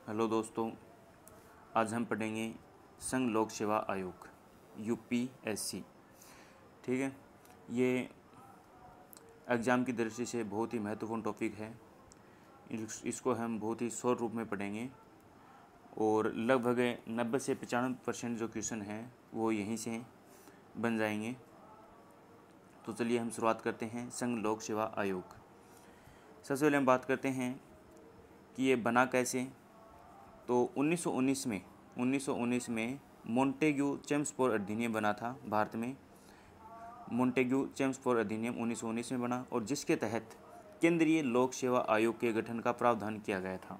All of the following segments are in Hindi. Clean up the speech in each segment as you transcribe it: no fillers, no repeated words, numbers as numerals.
हेलो दोस्तों, आज हम पढ़ेंगे संघ लोक सेवा आयोग यूपीएससी। ठीक है, ये एग्ज़ाम की दृष्टि से बहुत ही महत्वपूर्ण टॉपिक है। इसको हम बहुत ही शॉर्ट रूप में पढ़ेंगे और लगभग 90 से 95% जो क्वेश्चन हैं वो यहीं से बन जाएंगे। तो चलिए हम शुरुआत करते हैं संघ लोक सेवा आयोग। सबसे पहले हम बात करते हैं कि ये बना कैसे। तो 1919 में मोंटेग्यू चेम्सफोर्ड अधिनियम बना था भारत में। मोंटेग्यू चेम्सफोर्ड अधिनियम 1919 में बना और जिसके तहत केंद्रीय लोक सेवा आयोग के गठन का प्रावधान किया गया था।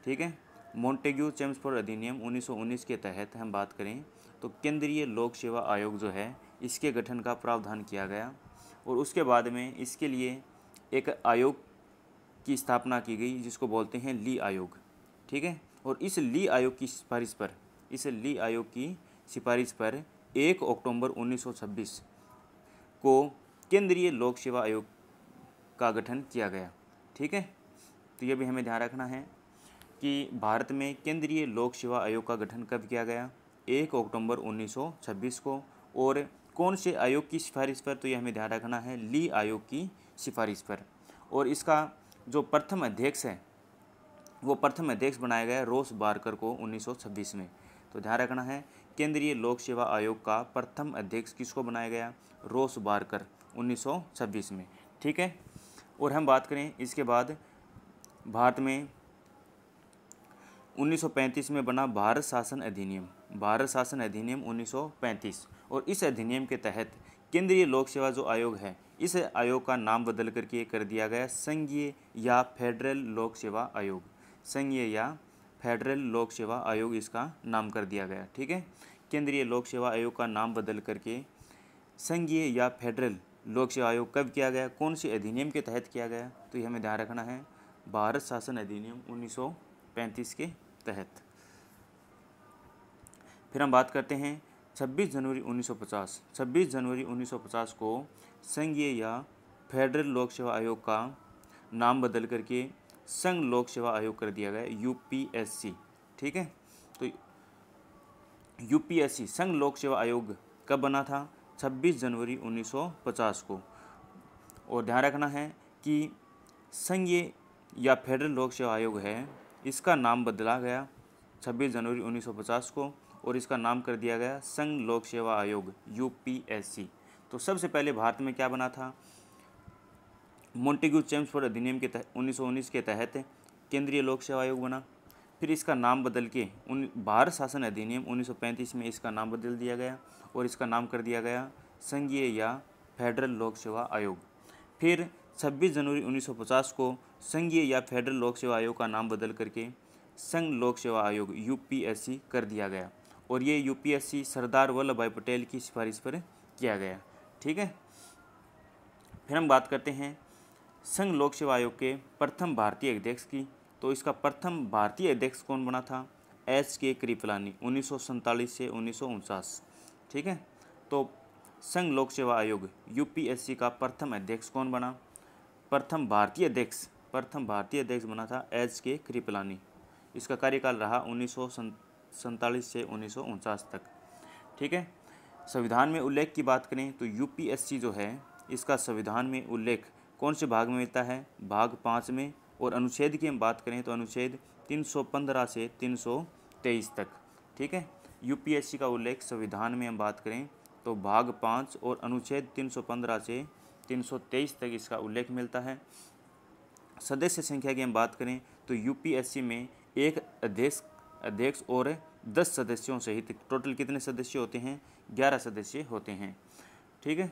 ठीक है, मोंटेग्यू चेम्सफोर्ड अधिनियम 1919 के तहत हम बात करें तो केंद्रीय लोक सेवा आयोग जो है इसके गठन का प्रावधान किया गया और उसके बाद में इसके लिए एक आयोग की स्थापना की गई जिसको बोलते हैं ली आयोग। ठीक है, और इस ली आयोग की सिफारिश पर 1 अक्टूबर 1926 को केंद्रीय लोक सेवा आयोग का गठन किया गया। ठीक है, तो ये भी हमें ध्यान रखना है कि भारत में केंद्रीय लोक सेवा आयोग का गठन कब किया गया, 1 अक्टूबर 1926 को। और कौन से आयोग की सिफारिश पर, तो ये हमें ध्यान रखना है ली आयोग की सिफारिश पर। और इसका जो प्रथम अध्यक्ष है वो प्रथम अध्यक्ष बनाया गया रोस बारकर को 1926 में। तो ध्यान रखना है केंद्रीय लोक सेवा आयोग का प्रथम अध्यक्ष किसको बनाया गया, रोस बारकर 1926 में। ठीक है, और हम बात करें इसके बाद भारत में 1935 में बना भारत शासन अधिनियम 1935। और इस अधिनियम के तहत केंद्रीय लोक सेवा जो आयोग है इस आयोग का नाम बदल करके कर दिया गया संघीय या फेडरल लोक सेवा आयोग। संघीय या फेडरल लोक सेवा आयोग इसका नाम कर दिया गया। ठीक है, केंद्रीय लोक सेवा आयोग का नाम बदल करके संघीय या फेडरल लोक सेवा आयोग कब किया गया, कौन से अधिनियम के तहत किया गया, तो ये हमें ध्यान रखना है भारत शासन अधिनियम 1935 के तहत। फिर हम बात करते हैं 26 जनवरी 1950 को संघीय या फेडरल लोक सेवा आयोग का नाम बदल करके संघ लोक सेवा आयोग कर दिया गया यूपीएससी। ठीक है, तो यूपीएससी संघ लोक सेवा आयोग कब बना था, 26 जनवरी 1950 को। और ध्यान रखना है कि संघीय या फेडरल लोक सेवा आयोग है इसका नाम बदला गया 26 जनवरी 1950 को और इसका नाम कर दिया गया संघ लोक सेवा आयोग यूपीएससी। तो सबसे पहले भारत में क्या बना था, मोंटेग्यू चेम्सफोर्ड अधिनियम के तहत 1919 के तहत केंद्रीय लोक सेवा आयोग बना। फिर इसका नाम बदल के भारत शासन अधिनियम 1935 में इसका नाम बदल दिया गया और इसका नाम कर दिया गया संघीय या फेडरल लोक सेवा आयोग। फिर 26 जनवरी 1950 को संघीय या फेडरल लोक सेवा आयोग का नाम बदल करके संघ लोक सेवा आयोग यूपीएससी कर दिया गया और ये यूपीएससी सरदार वल्लभ भाई पटेल की सिफारिश पर किया गया। ठीक है, फिर हम बात करते हैं संघ लोक सेवा आयोग के प्रथम भारतीय अध्यक्ष की। तो इसका प्रथम भारतीय अध्यक्ष कौन बना था, एच.के. कृपलानी 1947 से 1949। ठीक है, तो संघ लोक सेवा आयोग यूपीएससी का प्रथम अध्यक्ष कौन बना, प्रथम भारतीय अध्यक्ष बना था एच.के. कृपलानी। इसका कार्यकाल रहा 1947 से 1949 तक। ठीक है, संविधान में उल्लेख की बात करें तो यूपीएससी जो है इसका संविधान में उल्लेख कौन से भाग में मिलता है, भाग 5 में। और अनुच्छेद की हम बात करें तो अनुच्छेद 315 से 323 तक। ठीक है, यूपीएससी का उल्लेख संविधान में हम बात करें तो भाग 5 और अनुच्छेद 315 से 323 तक इसका उल्लेख मिलता है। सदस्य संख्या की हम बात करें तो यूपीएससी में एक अध्यक्ष और 10 सदस्यों सहित टोटल कितने सदस्य होते हैं, 11 सदस्य होते हैं। ठीक है,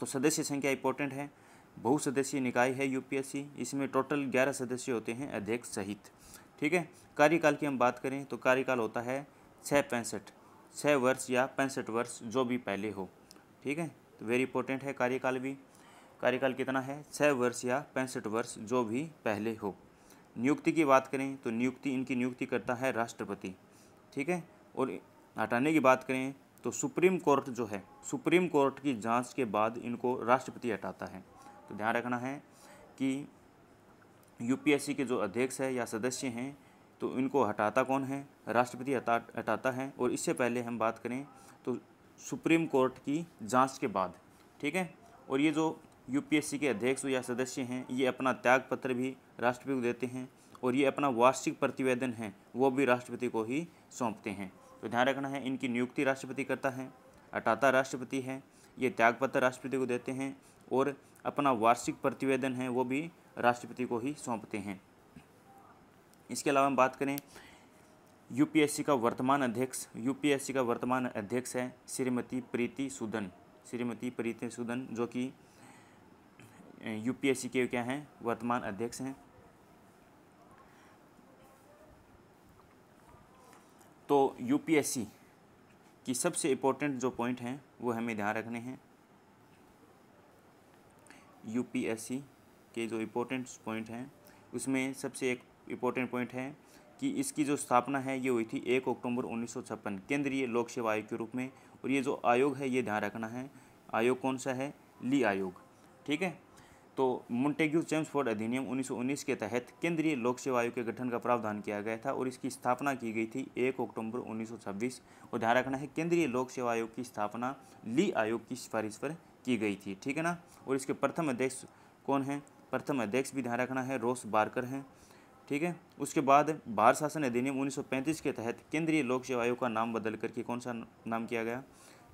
तो सदस्य संख्या इंपॉर्टेंट है। बहुसदस्यीय निकाय है यूपीएससी, इसमें टोटल 11 सदस्य होते हैं अध्यक्ष सहित। ठीक है, कार्यकाल की हम बात करें तो कार्यकाल होता है 6 वर्ष या 65 वर्ष जो भी पहले हो। ठीक है, तो वेरी इंपॉर्टेंट है कार्यकाल भी। कार्यकाल कितना है, 6 वर्ष या 65 वर्ष जो भी पहले हो। नियुक्ति की बात करें तो इनकी नियुक्ति करता है राष्ट्रपति। ठीक है, और हटाने की बात करें तो सुप्रीम कोर्ट जो है, सुप्रीम कोर्ट की जांच के बाद इनको राष्ट्रपति हटाता है। तो ध्यान रखना है कि यूपीएससी के जो अध्यक्ष है या सदस्य हैं तो इनको हटाता कौन है? राष्ट्रपति हटाता है। और इससे पहले हम बात करें तो सुप्रीम कोर्ट की जांच के बाद, ठीक है। और ये जो यूपीएससी के अध्यक्ष या सदस्य हैं, ये अपना त्याग पत्र भी राष्ट्रपति को देते हैं और ये अपना वार्षिक प्रतिवेदन है वो भी राष्ट्रपति को ही सौंपते हैं। तो ध्यान रखना है, इनकी नियुक्ति राष्ट्रपति करता है, हटाता राष्ट्रपति है, ये त्यागपत्र राष्ट्रपति को देते हैं और अपना वार्षिक प्रतिवेदन है वो भी राष्ट्रपति को ही सौंपते हैं। इसके अलावा हम बात करें यूपीएससी का वर्तमान अध्यक्ष है श्रीमती प्रीति सूदन। श्रीमती प्रीति सूदन जो कि यूपीएससी के क्या हैं? वर्तमान अध्यक्ष हैं। तो यूपीएससी की सबसे इम्पोर्टेंट जो पॉइंट हैं वो हमें ध्यान रखने हैं। यूपीएससी के जो इम्पोर्टेंट पॉइंट हैं उसमें सबसे एक इम्पोर्टेंट पॉइंट है कि इसकी जो स्थापना है ये हुई थी 1 अक्टूबर 1956 केंद्रीय लोक सेवा आयोग के रूप में। और ये जो आयोग है ये ध्यान रखना है, आयोग कौन सा है? ली आयोग, ठीक है। तो मोंटेग्यू चेम्सफोर्ड अधिनियम 1919 के तहत केंद्रीय लोक सेवा आयोग के गठन का प्रावधान किया गया था और इसकी स्थापना की गई थी 1 अक्टूबर 1926। और ध्यान रखना है केंद्रीय लोक सेवा आयोग की स्थापना ली आयोग की सिफारिश पर की गई थी, ठीक है ना। और इसके प्रथम अध्यक्ष कौन है? प्रथम अध्यक्ष भी ध्यान रखना है रोस बारकर हैं, ठीक है। उसके बाद भारत शासन अधिनियम 1935 के तहत केंद्रीय लोक सेवा आयोग का नाम बदल करके कौन सा नाम किया गया?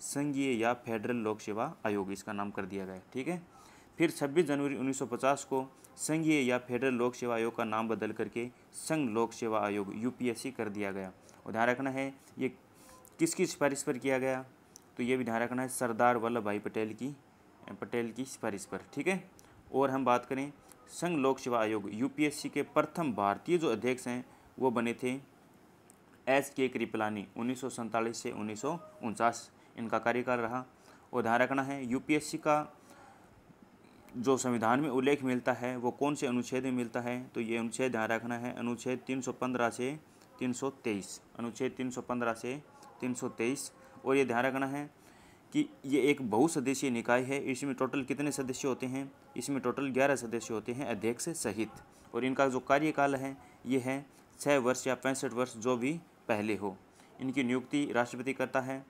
संघीय या फेडरल लोक सेवा आयोग इसका नाम कर दिया गया, ठीक है। फिर 26 जनवरी 1950 को संघीय या फेडरल लोक सेवा आयोग का नाम बदल करके संघ लोक सेवा आयोग यूपीएससी कर दिया गया। और ध्यान रखना है ये किसकी सिफारिश पर किया गया? तो ये भी ध्यान रखना है सरदार वल्लभ भाई पटेल की सिफारिश पर, ठीक है। और हम बात करें संघ लोक सेवा आयोग यूपीएससी के प्रथम भारतीय जो अध्यक्ष हैं वो बने थे SK कृपलानी। 1947 से 1949 इनका कार्यकाल रहा। और ध्यान रखना है यूपीएससी का जो संविधान में उल्लेख मिलता है वो कौन से अनुच्छेद में मिलता है? तो ये अनुच्छेद ध्यान रखना है अनुच्छेद 315 से 323, अनुच्छेद 315 से 323। और ये ध्यान रखना है कि ये एक बहुसदस्यीय निकाय है। इसमें टोटल कितने सदस्य होते हैं? इसमें टोटल 11 सदस्य होते हैं अध्यक्ष सहित। और इनका जो कार्यकाल है ये है 6 वर्ष या 65 वर्ष जो भी पहले हो। इनकी नियुक्ति राष्ट्रपति करता है,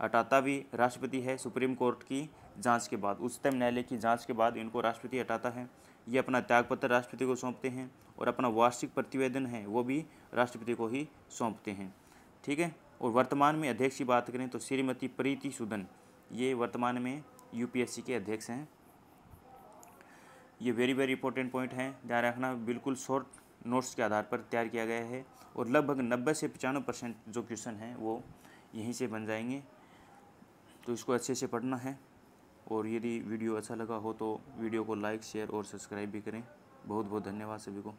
हटाता भी राष्ट्रपति है सुप्रीम कोर्ट की जांच के बाद, उच्चतम न्यायालय की जांच के बाद इनको राष्ट्रपति हटाता है। ये अपना त्यागपत्र राष्ट्रपति को सौंपते हैं और अपना वार्षिक प्रतिवेदन है वो भी राष्ट्रपति को ही सौंपते हैं, ठीक है। और वर्तमान में अध्यक्ष की बात करें तो श्रीमती प्रीति सूदन ये वर्तमान में यूपीएससी के अध्यक्ष हैं। ये वेरी इंपॉर्टेंट पॉइंट है, ध्यान रखना, बिल्कुल शॉर्ट नोट्स के आधार पर तैयार किया गया है और लगभग 90 से 95% जो क्वेश्चन हैं वो यहीं से बन जाएंगे। तो इसको अच्छे से पढ़ना है। और यदि वीडियो अच्छा लगा हो तो वीडियो को लाइक, शेयर और सब्सक्राइब भी करें। बहुत बहुत धन्यवाद सभी को।